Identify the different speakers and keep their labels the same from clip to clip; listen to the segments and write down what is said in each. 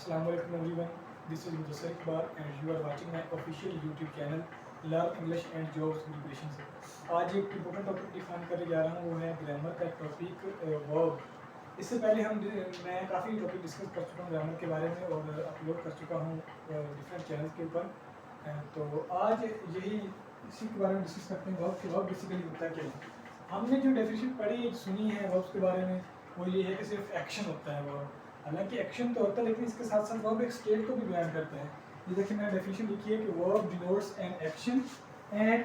Speaker 1: Assalamualaikum everyone. This is Mudassir Iqbal and you are watching my official YouTube channel Learn English and Jobs Preparation से। आज एक important topic define करने जा रहा हूँ, वो है ग्रामर का टॉपिक वर्ब। इससे पहले मैं काफ़ी टॉपिक डिस्कस कर चुका हूँ ग्रामर के बारे में और अपलोड कर चुका हूँ डिफरेंट चैनल के ऊपर। तो आज यही इसी के बारे में डिस्कस करते हैं। वर्ब बेसिकली होता है क्या है। हमने जो डेफिनेशन पढ़ी सुनी है वर्ब्स के बारे में वो ये है कि सिर्फ एक्शन होता है वर्ब। हालांकि एक्शन तो होता है लेकिन इसके साथ साथ वर्ब एक स्टेट को भी बयान करता है। ये देखिए मैंने डेफिनेशन लिखी है कि verb denotes an action and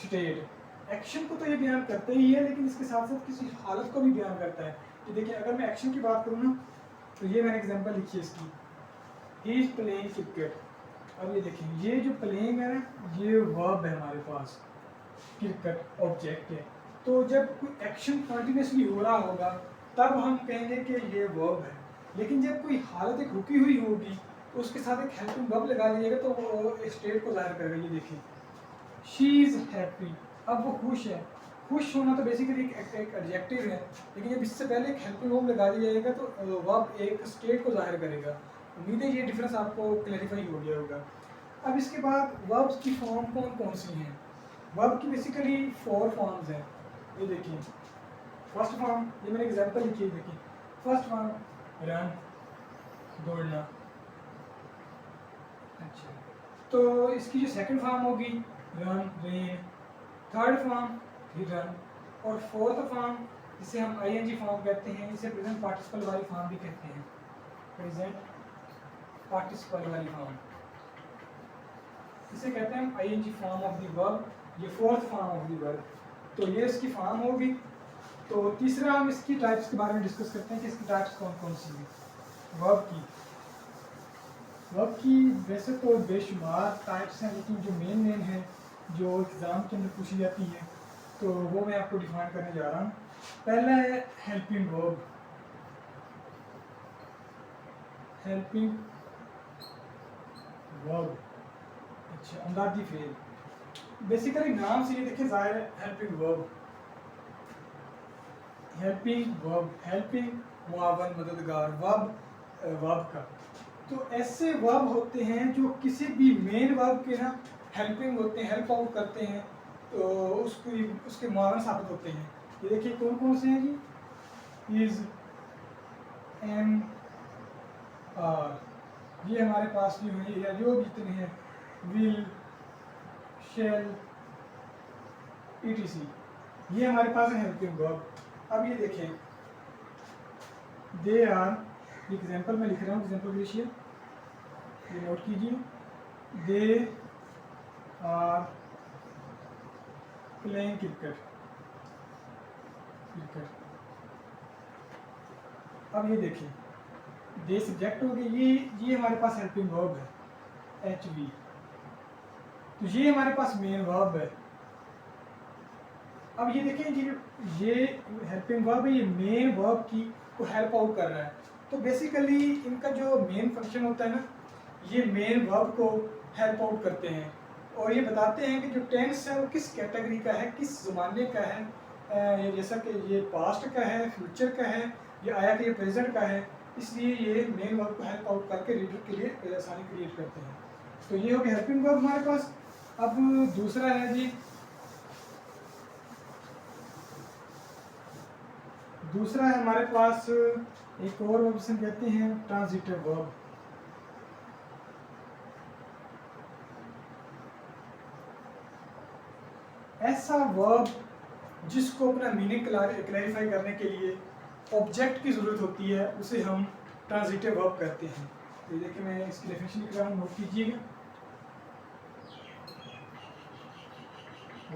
Speaker 1: state. Action को तो ये बयान करता ही है लेकिन इसके साथ साथ किसी हालत को भी बयान करता है। ये देखिए अगर मैं एक्शन की बात करूँ ना तो ये मैंने एग्जांपल लिखी है इसकी, ही इज प्लेइंग क्रिकेट। अब ये देखिए ये जो प्लेइंग है ना ये वर्ब है हमारे पास, क्रिकेट ऑब्जेक्ट है। तो जब कोई एक्शन कंटिन्यूसली हो रहा होगा तब हम कहेंगे कि ये वर्ब है। लेकिन जब कोई हालत एक रुकी हुई होगी तो उसके साथ एक हेल्पिंग वर्ब लगा दीजिएगा तो वो एक स्टेट को जाहिर करेगा। ये देखिए शी इज़ हैप्पी, अब वो खुश है। खुश होना तो बेसिकली एक एडजेक्टिव है लेकिन जब इससे पहले एक हेल्पिंग वर्ब लगा दिया जाएगा तो वर्ब एक स्टेट को जाहिर करेगा। उम्मीद है ये डिफरेंस आपको क्लैरिफाई हो गया होगा। अब इसके बाद वर्ब्स की फॉर्म कौन कौन सी हैं। वर्ब की बेसिकली 4 फॉर्म्स हैं। ये देखिए फर्स्ट फॉर्म, ये मैंने एग्जांपल लिखी है। देखिए फर्स्ट फॉर्म रन, दौड़ना। अच्छा तो इसकी जो सेकंड फॉर्म होगी रन रेन, थर्ड फॉर्म फिर रन और फोर्थ फॉर्म जिसे हम आईएनजी फॉर्म कहते हैं, इसे प्रेजेंट पार्टिसिपल वाली फॉर्म भी कहते हैं। प्रेजेंट पार्टिसिपल वाली फॉर्म इसे कहते हैं ING form of the verb. ये fourth form of the verb. तो ये इसकी फॉर्म होगी। तो तीसरा हम इसकी टाइप्स के बारे में डिस्कस करते हैं कि इसकी टाइप्स कौन कौन सी हैं। वर्ब की वैसे तो बेशुमार टाइप्स हैं लेकिन जो मेन है जो एग्ज़ाम के अंदर पूछी जाती है तो वो मैं आपको डिफाइन करने जा रहा हूँ। पहला है हेल्पिंग वर्ब। हेल्पिंग वर्ब, अच्छा अमदादी फेल। बेसिकली नाम से ये देखिए जाहिर है helping verb. Helping verb, helping मुआवन मददगार वर्ब का। तो ऐसे वर्ब होते हैं जो किसी भी मेन वर्ब के ना हेल्पिंग होते हैं, हेल्प आउट करते हैं तो उसके मुआवन साबित होते हैं। ये देखिए कौन कौन से हैं जी। इज, एम, आर, ये हमारे पास जो है या जो भी जितने हैं, विल, शेल, ईटीसी, ये हमारे पास है हेल्पिंग वर्ब। अब ये देखें दे आर, एग्जाम्पल मैं लिख रहा हूँ, एग्जाम्पल लिखिए, ये नोट कीजिए। They are playing cricket. अब ये देखिए दे सब्जेक्ट हो गए, ये हमारे पास हेल्पिंग वर्ब है एच वी। तो ये हमारे पास मेन वर्ब है। अब ये देखें ये हेल्पिंग वर्ब है, ये मेन वर्ब की को हेल्प आउट कर रहा है। तो बेसिकली इनका जो मेन फंक्शन होता है ना ये मेन वर्ब को हेल्प आउट करते हैं और ये बताते हैं कि जो टेंस है वो किस कैटेगरी का है, किस ज़माने का है। जैसा कि ये पास्ट का है, फ्यूचर का है, ये आया कि ये प्रेजेंट का है। इसलिए ये मेन वर्ब को हेल्प आउट करके रीडर के लिए आसानी क्रिएट करते हैं। तो ये हो गया हेल्पिंग वर्ब हमारे पास। अब दूसरा है जी, दूसरा है हमारे पास एक और वर्ब जिसे कहते हैं ट्रांजिटिव वर्ब। ऐसा वर्ब जिसको अपना मीनिंग क्लैरिफाई करने के लिए ऑब्जेक्ट की ज़रूरत होती है उसे हम ट्रांजिटिव वर्ब कहते हैं। तो देखिए मैं इसकी डेफिनेशन लिख रहा हूँ, नोट कीजिएगा।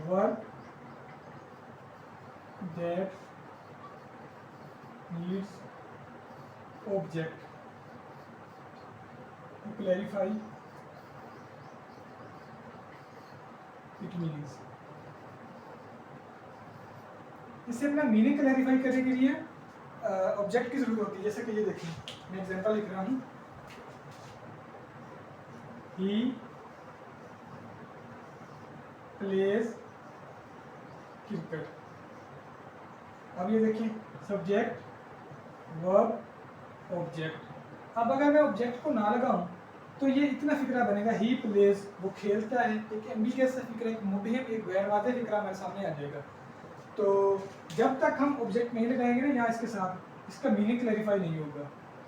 Speaker 1: Verb that needs object to clarify its meanings। इससे अपना मीनिंग क्लैरिफाई करने के लिए ऑब्जेक्ट की जरूरत होती है। जैसे कि ये देखिए मैं एग्जांपल लिख रहा हूँ, ही प्लेज क्रिकेट। अब ये देखिए सब्जेक्ट वर्ब ऑब्जेक्ट, अब अगर मैं ऑब्जेक्ट को ना लगाऊं तो ये इतना फिक्रा बनेगा, ही प्लेज, वो खेलता है, एक एम्बिगियस सा फिक्रा, एक मुबहम, एक गैर वाज़ेह फिक्रा हमारे सामने आ जाएगा। तो जब तक हम ऑब्जेक्ट नहीं लगाएंगे ना यहाँ इसके साथ, इसका मीनिंग क्लैरिफाई नहीं होगा।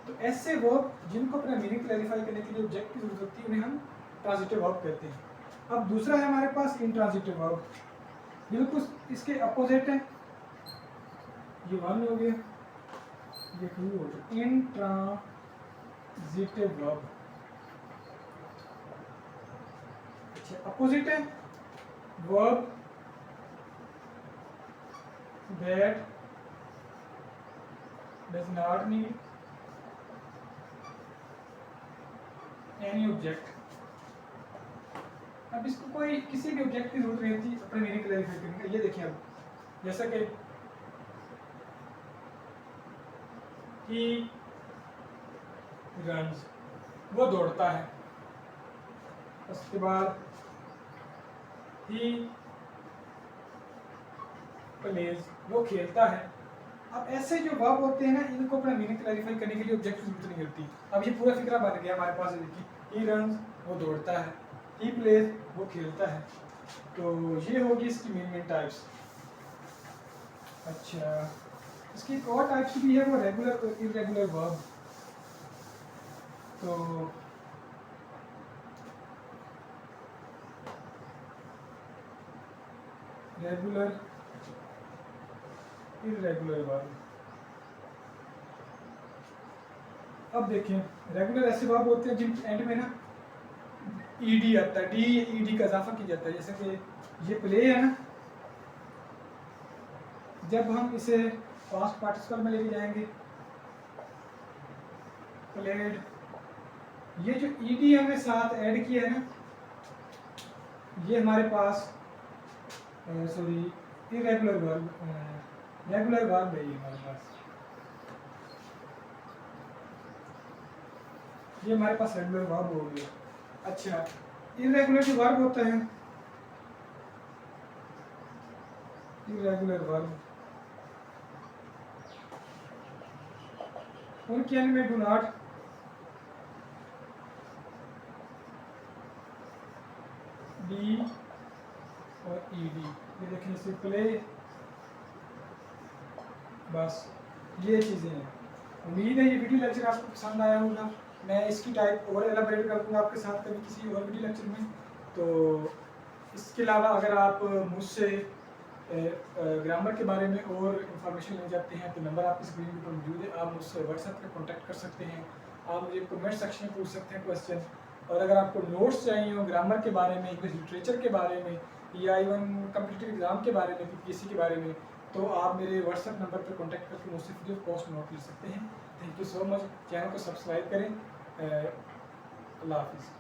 Speaker 1: तो ऐसे वर्ब जिनको अपना मीनिंग क्लैरिफाई करने के लिए ऑब्जेक्ट की जरूरत होती है उन्हें हम ट्रांजिटिव वर्ब कहते हैं। अब दूसरा है हमारे पास इंट्रांजिटिव वर्ब, बिल्कुल इसके अपोजिट है, ये वन हो गया, ये टू हो गया। इंट्रांजिटिव वर्ब, अच्छा अपोजिट है verb that does not need any object। अब इसको कोई किसी भी ऑब्जेक्ट की जरूरत नहीं होती अपने मीनिंग क्लैरिफाई करने का। ये देखिए अब जैसा कि he runs, वो दौड़ता है, उसके बाद he प्लेज, वो खेलता है। अब ऐसे जो वर्ब होते हैं ना, इनको अपना मीनिंग क्लैरिफाई करने के लिए ऑब्जेक्ट की जरूरत नहीं होती। अब ये पूरा फिक्रा बन गया हमारे पास, देखिए ही रन्स, वो दौड़ता है, ही प्लेज, वो खेलता है। तो ये होगी इसकी मेन टाइप्स। अच्छा, इसकी एक और टाइप्स भी है, वो रेगुलर और इरेगुलर वर्ब। तो रेगुलर इरेगुलर वर्ब, अब देखें रेगुलर ऐसे वर्ब होते हैं जिन एंड में ना ईडी आता है, डी ईडी का इजाफा किया जाता है। जैसे कि ये प्ले है ना, जब हम इसे पास्ट पार्टिसिपल में लेके जाएंगे, प्लेड, ये जो ईडी हमने साथ ऐड किया है ना, ये हमारे पास sorry irregular verb, regular verb है ये हमारे पास, ये हमारे पास रेगुलर वर्ब हो गया। अच्छा, इरेगुलर जो वर्ब होता है, इरेगुलर वर्ब, उनके एंड में डू नॉट डी और ईडी, ये देखें इसे प्ले, बस ये चीज़ें हैं। उम्मीद है ये वीडियो लेक्चर आपको पसंद आया होगा। मैं इसकी टाइप और एलाबोरेट कर दूँगा आपके साथ कभी किसी और वीडियो लेक्चर में। तो इसके अलावा अगर आप मुझसे ग्रामर के बारे में और इंफॉर्मेशन लेना चाहते हैं तो नंबर आपकी स्क्रीन पर मौजूद है, आप मुझसे व्हाट्सएप पर कॉन्टैक्ट कर सकते हैं, आप मुझे कमेंट सेक्शन में पूछ सकते हैं क्वेश्चन। और अगर आपको नोट्स चाहिए हो ग्रामर के बारे में, इंग्लिश लिटरेचर के बारे में, या इवन कम्पिटिटिव एग्जाम के बारे में, पीपीएससी के बारे में, तो आप मेरे व्हाट्सएप नंबर पर कॉन्टैक्ट करके मुझसे फ्री ऑफ कॉस्ट नोट ले सकते हैं। Thank you so much. Channel को सब्सक्राइब करें। अल्लाह हाफिज़।